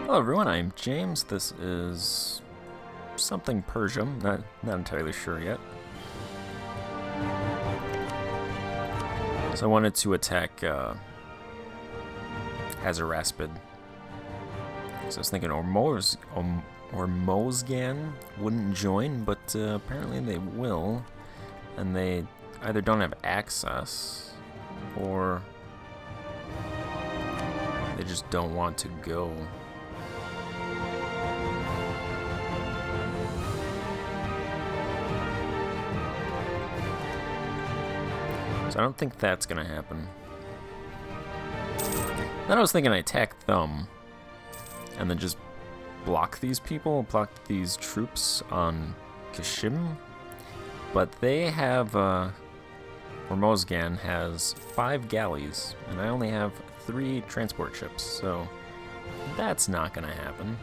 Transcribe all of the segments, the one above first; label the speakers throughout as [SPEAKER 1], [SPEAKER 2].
[SPEAKER 1] Hello everyone, I'm James. This is something Persian, not entirely sure yet. So I wanted to attack Hazaraspid. So I was thinking Ormozgan wouldn't join, but apparently they will. And they either don't have access, or they just don't want to go. So I don't think that's gonna happen. Then I was thinking I attack them, and then just block these people, block these troops on Kashim. But they have, Hormozgan has 5 galleys, and I only have 3 transport ships, so that's not gonna happen.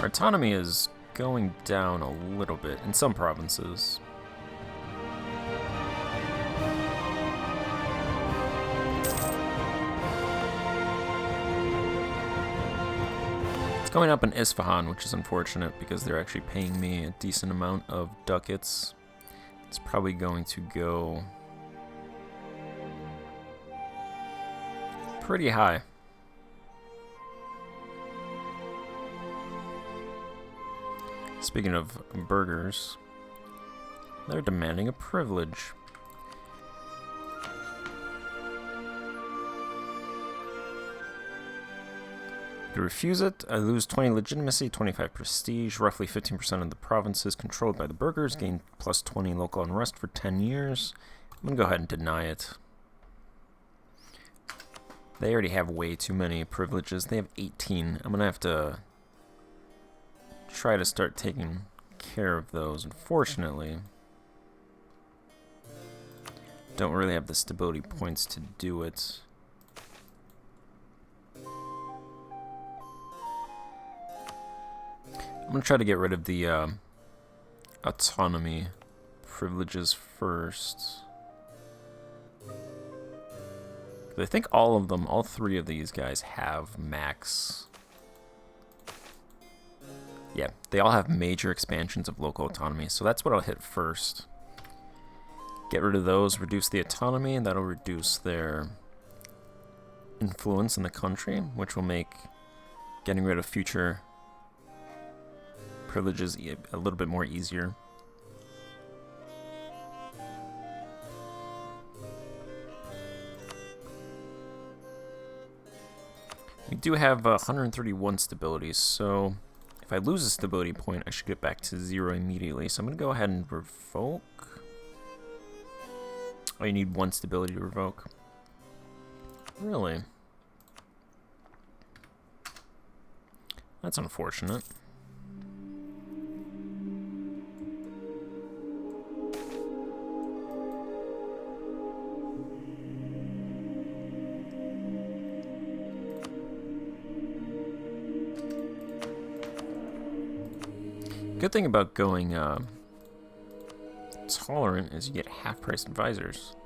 [SPEAKER 1] Our autonomy is going down a little bit in some provinces. It's going up in Isfahan, which is unfortunate because they're actually paying me a decent amount of ducats. It's probably going to go pretty high. Speaking of burghers, they're demanding a privilege. To refuse it, I lose 20 legitimacy, 25 prestige, roughly 15% of the provinces controlled by the burghers, gain plus 20 local unrest for 10 years. I'm gonna go ahead and deny it. They already have way too many privileges. They have 18. I'm gonna have to try to start taking care of those. Unfortunately, don't really have the stability points to do it. I'm gonna try to get rid of the autonomy privileges first. I think all of them, all 3 of these guys have max. Yeah, they all have major expansions of local autonomy, so that's what I'll hit first. Get rid of those, reduce the autonomy, and that'll reduce their influence in the country, which will make getting rid of future privileges a little bit more easier. We do have 131 stability, so if I lose a stability point, I should get back to 0 immediately. So I'm going to go ahead and revoke. Oh, you need 1 stability to revoke. Really? That's unfortunate. Good thing about going tolerant is you get half-price advisors.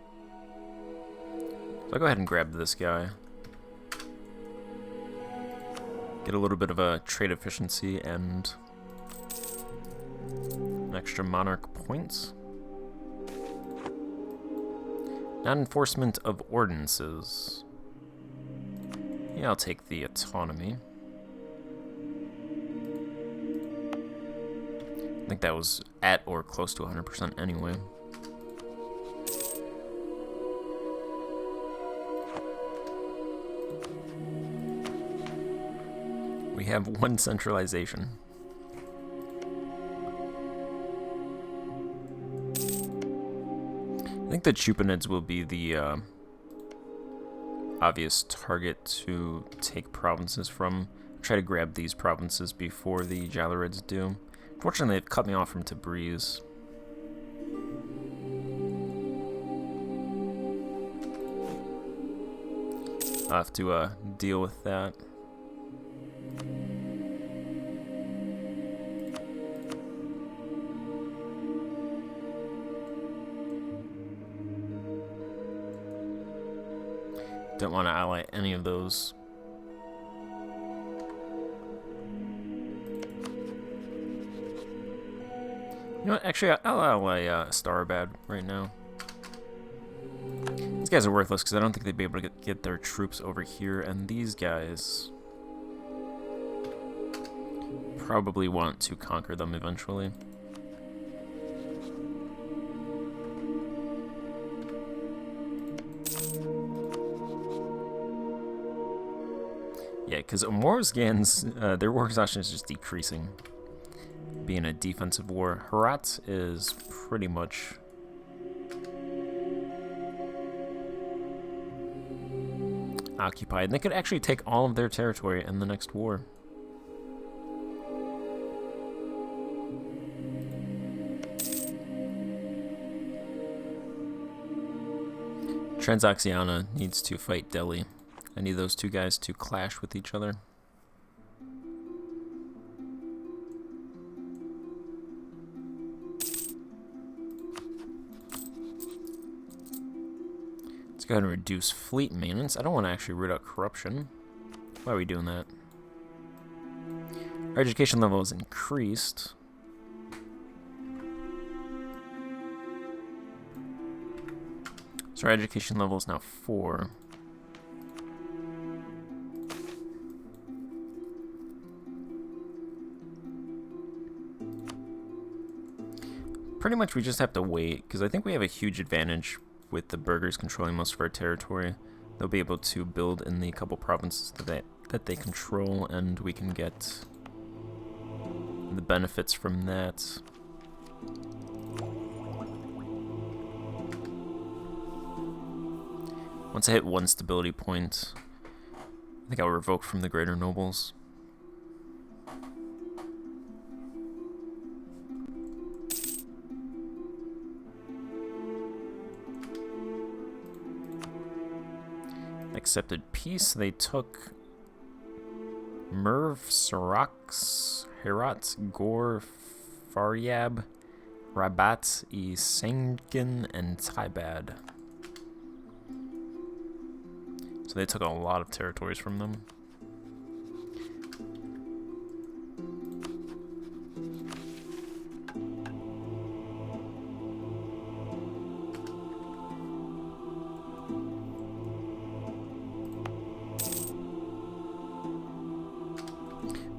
[SPEAKER 1] So I'll go ahead and grab this guy. Get a little bit of a trade efficiency and an extra monarch points. Non-enforcement of ordinances. Yeah, I'll take the autonomy. I think that was at or close to 100% anyway. We have 1 centralization. I think the Achaemenids will be the obvious target to take provinces from. Try to grab these provinces before the Jalarids do. Fortunately, they've cut me off from Tabriz. I'll have to deal with that. Don't want to ally any of those. You know what? Actually, I'll ally Starabad right now. These guys are worthless because I don't think they'd be able to get their troops over here, and these guys probably want to conquer them eventually. Yeah, because Morzgan's, their war exhaustion is just decreasing. Being a defensive war. Herat is pretty much occupied. And they could actually take all of their territory in the next war. Transoxiana needs to fight Delhi. I need those two guys to clash with each other. Let's go ahead and reduce fleet maintenance. I don't want to actually root out corruption. Why are we doing that? Our education level is increased. So our education level is now 4. Pretty much we just have to wait, because I think we have a huge advantage with the burghers controlling most of our territory. They'll be able to build in the couple provinces that they control, and we can get the benefits from that. Once I hit 1 stability point, I think I'll revoke from the greater nobles. Accepted peace. They took Merv, Sarax, Herat, Gor, Faryab, Rabat, Sengen, and Taibad. So they took a lot of territories from them.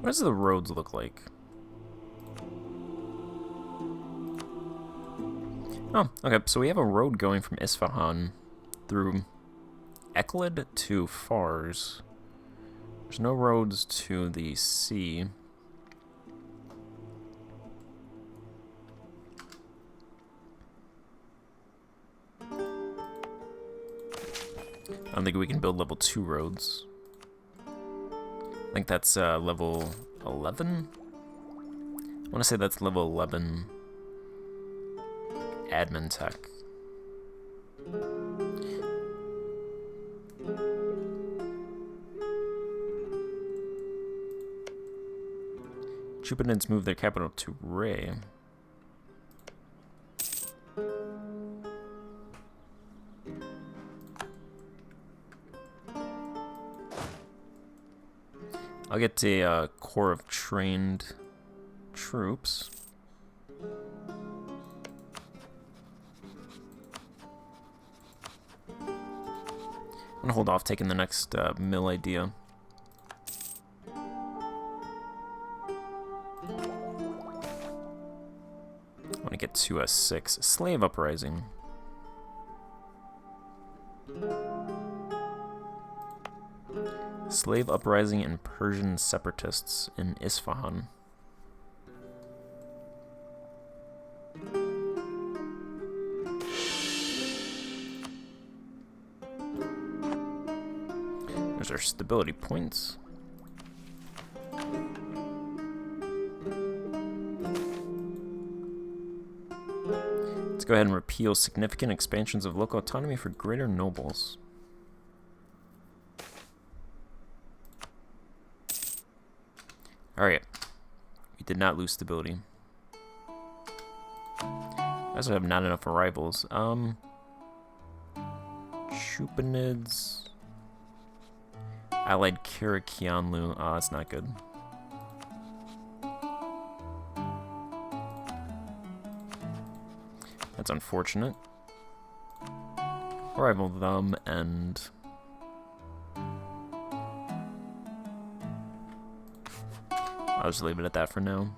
[SPEAKER 1] What does the roads look like? Oh, okay, so we have a road going from Isfahan through Eklid to Fars. There's no roads to the sea. I don't think we can build level 2 roads. I think that's level 11? I want to say that's level 11 admin tech. Achaemenids moved their capital to Ray. I'll get a corps of trained troops. I'm gonna hold off taking the next mill idea. I want to get to a 6. Slave uprising. Slave uprising and Persian separatists in Isfahan. There's our stability points. Let's go ahead and repeal significant expansions of local autonomy for greater nobles. Alright. We did not lose stability. I also have not enough arrivals. Achaemenids. Allied Karakianlu. Ah, that's not good. That's unfortunate. Rival them and... I'll just leave it at that for now.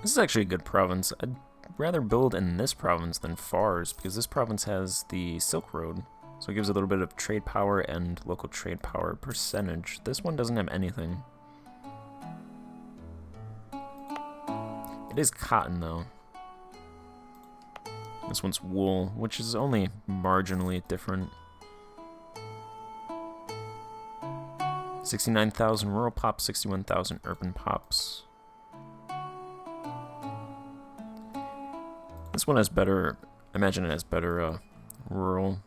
[SPEAKER 1] This is actually a good province. I'd rather build in this province than Fars, because this province has the Silk Road, so it gives a little bit of trade power and local trade power percentage. This one doesn't have anything. It is cotton, though. This one's wool, which is only marginally different. 69,000 rural pops, 61,000 urban pops. This one has better, I imagine it has better rural.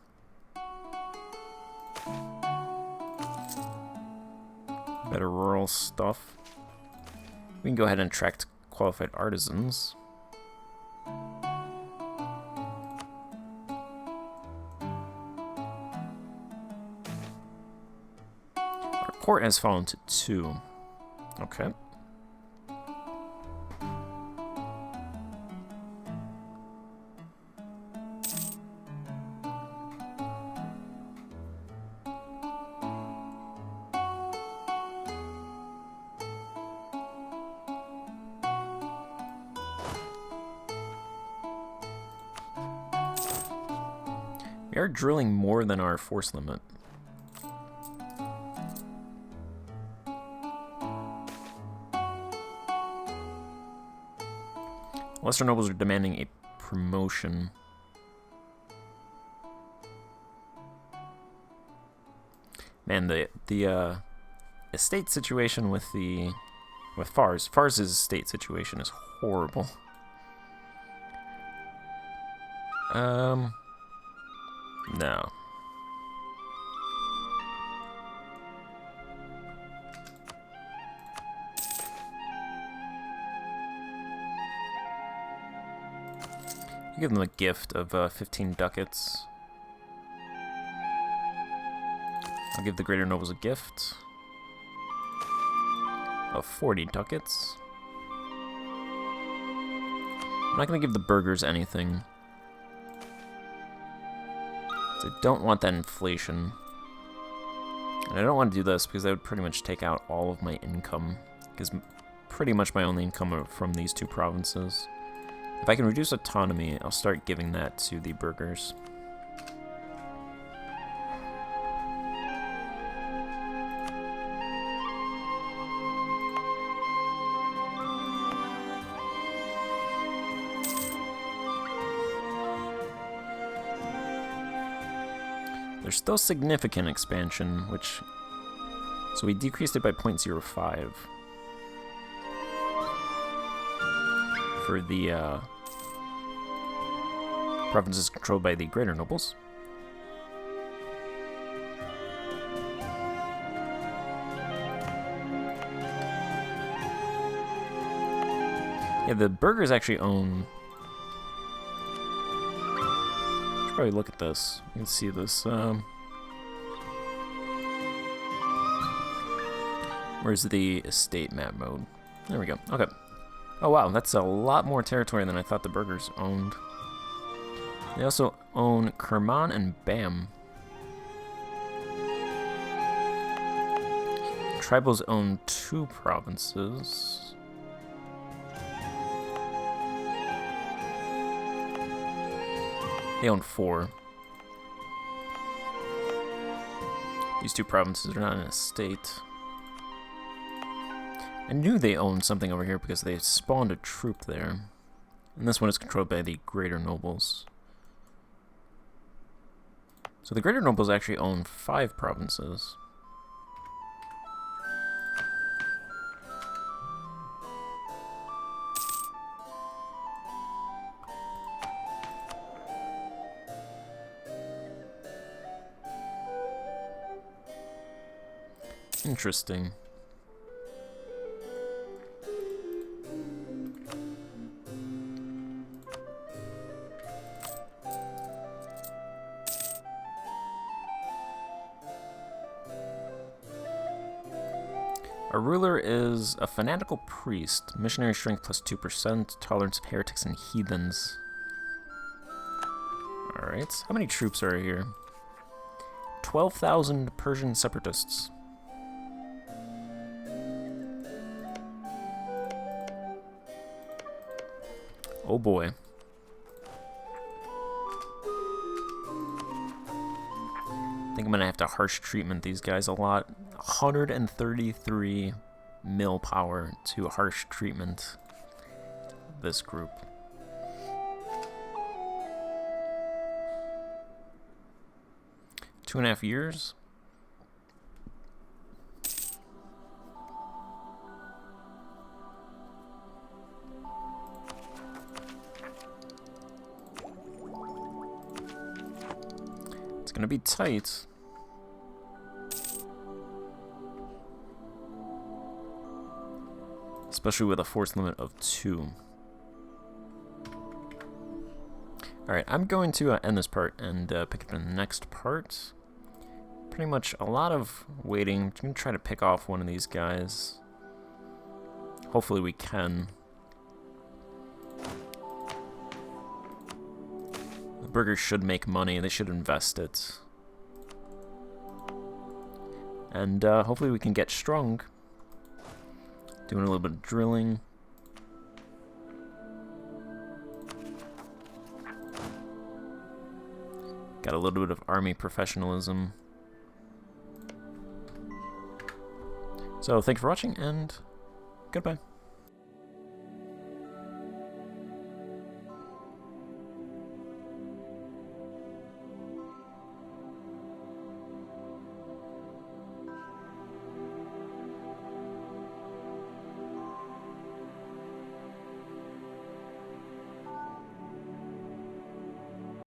[SPEAKER 1] Better rural stuff. We can go ahead and attract qualified artisans. Our port has fallen to 2. Okay. We are drilling more than our force limit. Lesser nobles are demanding a promotion. Man, the estate situation with Fars's estate situation is horrible. No. You give them a gift of 15 ducats. I'll give the greater nobles a gift of 40 ducats. I'm not going to give the burghers anything. So I don't want that inflation. And I don't want to do this because that would pretty much take out all of my income. Because pretty much my only income are from these two provinces. If I can reduce autonomy, I'll start giving that to the burghers. There's still significant expansion, which... So we decreased it by 0.05. For the provinces controlled by the greater nobles. Yeah, the burghers actually own... Should probably look at this. You can see this. Where's the estate map mode? There we go. Okay. Oh wow, that's a lot more territory than I thought the burghers owned. They also own Kerman and Bam. Tribals own 2 provinces. They own 4. These 2 provinces are not in a state. I knew they owned something over here because they spawned a troop there. And this one is controlled by the greater nobles. So the greater nobles actually own 5 provinces. Interesting. Our ruler is a fanatical priest. Missionary strength plus 2%. Tolerance of heretics and heathens. Alright. How many troops are here? 12,000 Persian separatists. Oh boy. I think I'm gonna have to harsh treatment these guys a lot. 133 mil power to harsh treatment this group. Two and a half years. It's gonna be tight. Especially with a force limit of 2. Alright, I'm going to end this part and pick up the next part. Pretty much a lot of waiting. I'm going to try to pick off one of these guys. Hopefully we can. The burgers should make money. They should invest it. And hopefully we can get strong. Doing a little bit of drilling. Got a little bit of army professionalism. So thank you for watching, and goodbye.